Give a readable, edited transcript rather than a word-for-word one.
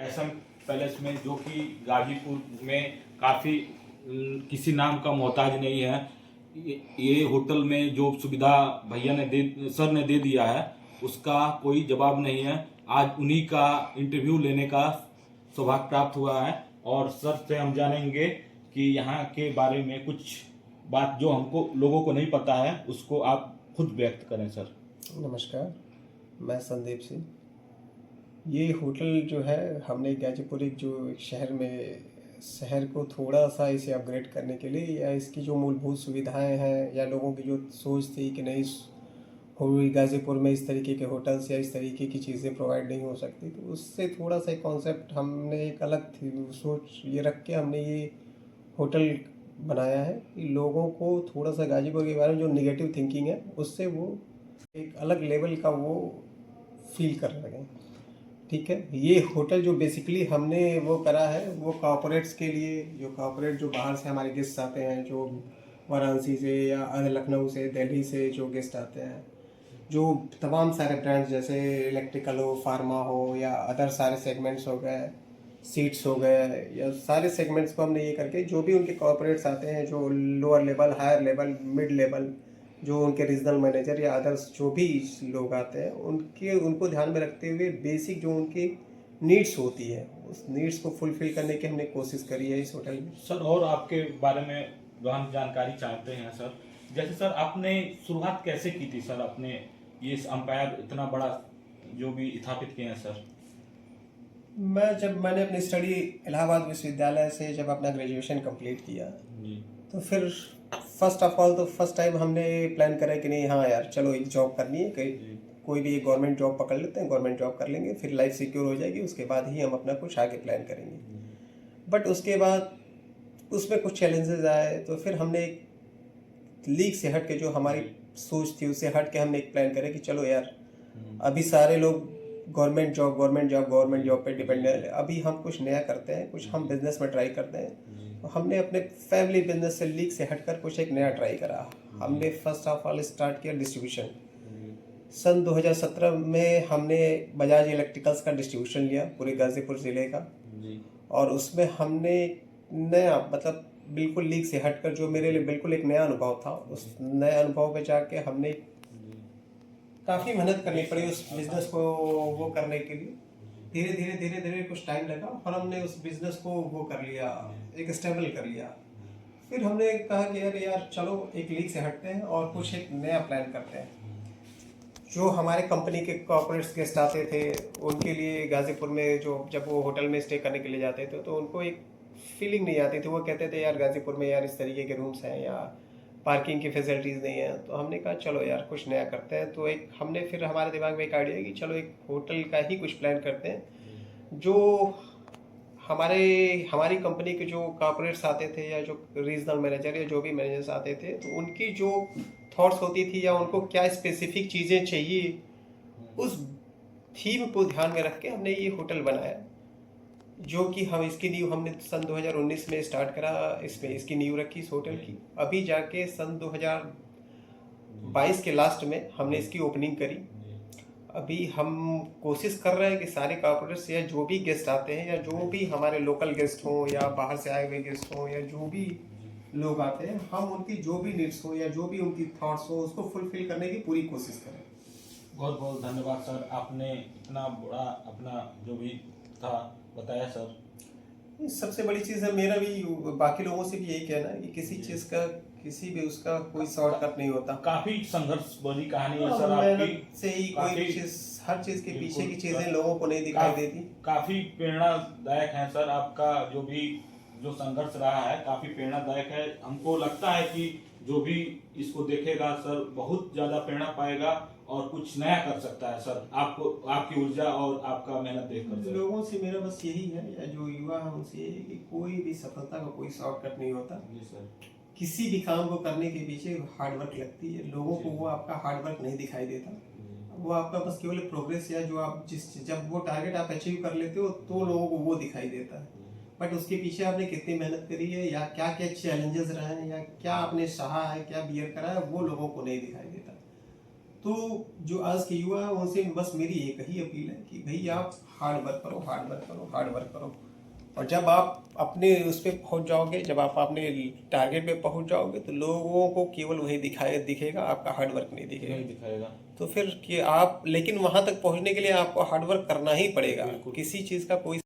SM palace में, जो कि गाजीपुर में काफ़ी किसी नाम का मोहताज नहीं है। ये होटल में जो सुविधा भैया ने सर ने दे दिया है, उसका कोई जवाब नहीं है। आज उन्हीं का इंटरव्यू लेने का सौभाग्य प्राप्त हुआ है और सर से हम जानेंगे कि यहाँ के बारे में कुछ बात जो हमको लोगों को नहीं पता है, उसको आप खुद व्यक्त करें सर। नमस्कार, मैं संदीप सिंह। ये होटल जो है, हमने गाजीपुर एक जो एक शहर को थोड़ा सा इसे अपग्रेड करने के लिए, या इसकी जो मूलभूत सुविधाएं हैं, या लोगों की जो सोच थी कि नहीं हुई गाजीपुर में इस तरीके के होटल्स या इस तरीके की चीज़ें प्रोवाइड नहीं हो सकती, तो उससे थोड़ा सा कॉन्सेप्ट हमने एक अलग थी सोच ये रख के हमने ये होटल बनाया है कि लोगों को थोड़ा सा गाजीपुर के बारे में जो निगेटिव थिंकिंग है उससे वो एक अलग लेवल का वो फील कर रहे हैं। ठीक है, ये होटल जो बेसिकली हमने वो करा है वो कॉर्पोरेट्स के लिए, जो कॉर्पोरेट जो बाहर से हमारे गेस्ट आते हैं, जो वाराणसी से या लखनऊ से, दिल्ली से जो गेस्ट आते हैं, जो तमाम सारे ब्रांड्स जैसे इलेक्ट्रिकल हो, फार्मा हो, या अदर सारे सेगमेंट्स हो गए, सीट्स हो गए, या सारे सेगमेंट्स को हमने ये करके जो भी उनके कॉर्पोरेट्स आते हैं, जो lower level, higher level, mid level, जो उनके रीजनल मैनेजर या अदर्स जो भी लोग आते हैं, उनको ध्यान में रखते हुए बेसिक जो उनकी नीड्स होती है उस नीड्स को फुलफिल करने की हमने कोशिश करी है इस होटल में। सर और आपके बारे में गहन जानकारी चाहते हैं सर। जैसे सर आपने शुरुआत कैसे की थी सर, अपने ये अंपायर इतना बड़ा जो भी स्थापित किए हैं सर? मैंने अपनी स्टडी इलाहाबाद विश्वविद्यालय से जब अपना ग्रेजुएशन कंप्लीट किया जी। तो फिर फर्स्ट टाइम हमने प्लान करा कि नहीं, हाँ यार चलो एक जॉब करनी है, कोई भी एक गवर्नमेंट जॉब पकड़ लेते हैं, गवर्नमेंट जॉब कर लेंगे, फिर लाइफ सिक्योर हो जाएगी, उसके बाद ही हम अपना कुछ आगे प्लान करेंगे। बट उसके बाद उसमें कुछ चैलेंजेस आए, तो फिर हमने एक लीग से हट के, जो हमारी सोच थी उससे हट के हमने एक प्लान करा कि चलो यार, अभी सारे लोग गवर्नमेंट जॉब पे डिपेंड है, अभी हम कुछ नया करते हैं, कुछ हम बिजनेस में ट्राई करते हैं। तो हमने अपने फैमिली बिजनेस से लीग से हटकर कुछ एक नया ट्राई करा। हमने फर्स्ट ऑफ ऑल स्टार्ट किया डिस्ट्रीब्यूशन। सन 2017 में हमने बजाज इलेक्ट्रिकल्स का डिस्ट्रीब्यूशन लिया पूरे गाजीपुर ज़िले का, और उसमें हमने नया, मतलब बिल्कुल लीग से हटकर, जो मेरे लिए बिल्कुल एक नया अनुभव था, उस नए अनुभव पे जाके हमने काफ़ी मेहनत करनी पड़ी उस बिज़नेस को वो करने के लिए। धीरे धीरे कुछ टाइम लगा और हमने उस बिज़नेस को वो कर लिया, एक स्टेबल कर लिया। फिर हमने कहा कि यार चलो एक लीग से हटते हैं और कुछ एक नया प्लान करते हैं। जो हमारे कंपनी के कॉर्पोरेट्स गेस्ट आते थे, उनके लिए गाजीपुर में जब वो होटल में स्टे करने के लिए जाते थे, तो उनको एक फीलिंग नहीं आती थी। वो कहते थे यार गाजीपुर में यार इस तरीके के रूम्स हैं या पार्किंग की फैसिलिटीज़ नहीं है। तो हमने कहा चलो यार कुछ नया करते हैं। तो एक हमने फिर हमारे दिमाग में एक आइडिया है कि चलो एक होटल का ही कुछ प्लान करते हैं। जो हमारी कंपनी के जो कॉर्पोरेट्स आते थे, या जो रीजनल मैनेजर या जो भी मैनेजर्स आते थे, तो उनकी जो थॉट्स होती थी या उनको क्या स्पेसिफिक चीज़ें चाहिए, उस थीम को ध्यान में रख के हमने ये होटल बनाया। जो कि हम इसकी नींव हमने सन 2019 में स्टार्ट करा, इसमें इसकी नींव रखी इस होटल की। अभी जाके सन 2022 के लास्ट में हमने इसकी ओपनिंग करी। अभी हम कोशिश कर रहे हैं कि सारे कॉर्पोरेट्स या जो भी गेस्ट आते हैं, या जो भी हमारे लोकल गेस्ट हों या बाहर से आए हुए गेस्ट हों, या जो भी लोग आते हैं, हम उनकी जो भी नीड्स हो या जो भी उनकी थॉट्स हो, उसको फुलफिल करने की पूरी कोशिश करें। बहुत बहुत धन्यवाद सर, आपने इतना बड़ा अपना जो भी था बताया सर। सबसे बड़ी चीज़ है, मेरा भी बाकी लोगों से भी यही कहना है कि किसी चीज़ का, किसी भी उसका कोई शॉर्टकट नहीं होता। काफी संघर्ष भरी कहानी है सर आपकी। से ही कोई भी चीज़, हर चीज़ के पीछे की चीज़ें लोगों को नहीं दिखाई देती। काफी प्रेरणादायक है सर, आपका जो संघर्ष रहा है काफी प्रेरणादायक है। हमको लगता है कि जो भी इसको देखेगा सर बहुत ज्यादा प्रेरणा पाएगा और कुछ नया कर सकता है सर। आपको आपकी ऊर्जा और आपका मेहनत देखकर लोगों से मेरा बस यही है, या जो युवा है उनसे यही है कि कोई भी सफलता का कोई शॉर्टकट नहीं होता। जी सर। किसी भी काम को करने के पीछे हार्डवर्क लगती है। लोगों को वो आपका हार्डवर्क नहीं दिखाई देता, वो आपका बस केवल प्रोग्रेस, या जो आप जब वो टारगेट आप अचीव कर लेते हो तो लोगों को वो दिखाई देता है। बट उसके पीछे आपने कितनी मेहनत करी है, या क्या क्या चैलेंजेस रहे हैं, या क्या आपने सहा है, क्या बियर करा है, वो लोगों को नहीं दिखाई देता। तो जो आज के युवा हैं उनसे बस मेरी एक ही अपील है कि भाई आप हार्ड वर्क करो, हार्ड वर्क करो, हार्ड वर्क करो। और जब आप अपने उस पर पहुंच जाओगे, जब आप अपने टारगेट पे पहुंच जाओगे, तो लोगों को केवल वही दिखेगा, आपका हार्ड वर्क नहीं दिखेगा। नहीं दिखाएगा। तो फिर कि आप, लेकिन वहां तक पहुंचने के लिए आपको हार्ड वर्क करना ही पड़ेगा। बिल्कुल। किसी चीज़ का कोई